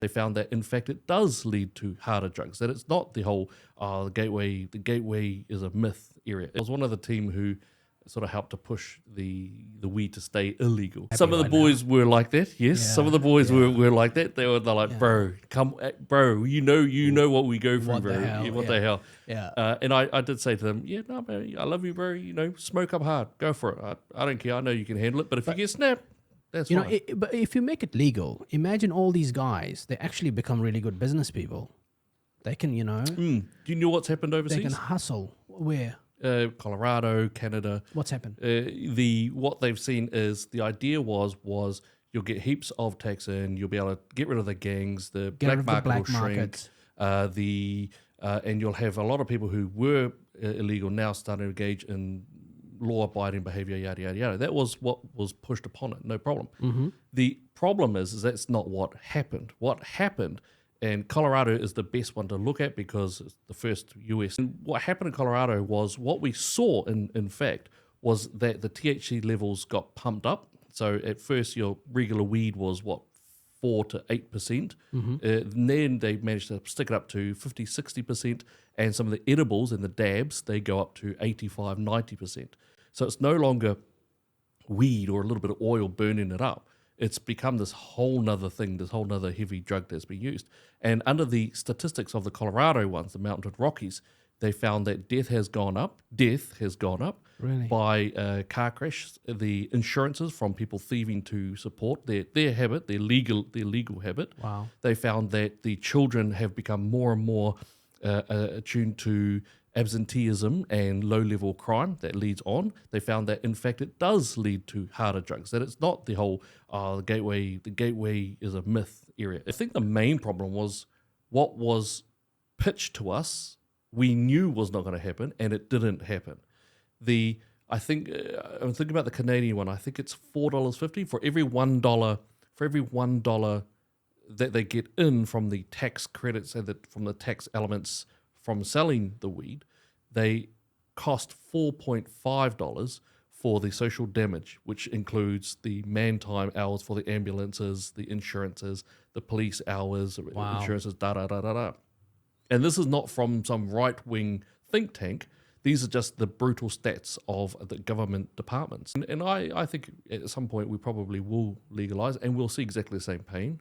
They found that, in fact, it does lead to harder drugs, that it's not the whole, the gateway is a myth area. It was one of the team who sort of helped to push the weed to stay illegal. Some of the boys were like that, yes. Some of the boys were like that. They're like, bro, bro, you know what we go through, bro. What the hell? Yeah. And I did say to them, yeah, no, man, I love you, bro. You know, smoke up hard. Go for it. I don't care. I know you can handle it. But if you get snapped, that's fine. But if you make it legal, imagine all these guys, they actually become really good business people. They can, Do you know what's happened overseas? they can hustle. Where? Colorado, Canada. What's happened? What they've seen is the idea was you'll get heaps of tax in, you'll be able to get rid of the gangs, the black market will shrink, and you'll have a lot of people who were illegal now starting to engage in law-abiding behavior, yada, yada, yada. That was what was pushed upon it, no problem. Mm-hmm. The problem is that's not what happened. What happened, and Colorado is the best one to look at because it's the first US. And what happened in Colorado was what we saw, in fact, was that the THC levels got pumped up. So at first your regular weed was 4 to 8%. And then they managed to stick it up to 50, 60%. And some of the edibles and the dabs, they go up to 85, 90%. So it's no longer weed or a little bit of oil burning it up. It's become this whole nother thing, this whole nother heavy drug that's been used. And under the statistics of the Colorado ones, the Mountain Rockies, they found that death has gone up Really? by car crash. The insurances from people thieving to support their habit, their legal habit. Wow. They found that the children have become more and more attuned to absenteeism and low-level crime that leads on. They found that, in fact, it does lead to harder drugs, that it's not the whole, the gateway is a myth area. I think the main problem was what was pitched to us, we knew was not going to happen, and it didn't happen. I'm thinking about the Canadian one. I think it's $4.50 for every $1. For every $1 that they get in from the tax credits and from the tax elements from selling the weed, they cost $4.5 for the social damage, which includes the man time hours for the ambulances, the insurances, the police hours, insurances, da-da-da-da-da. And this is not from some right-wing think tank. These are just the brutal stats of the government departments. And I think at some point we probably will legalize and we'll see exactly the same pain.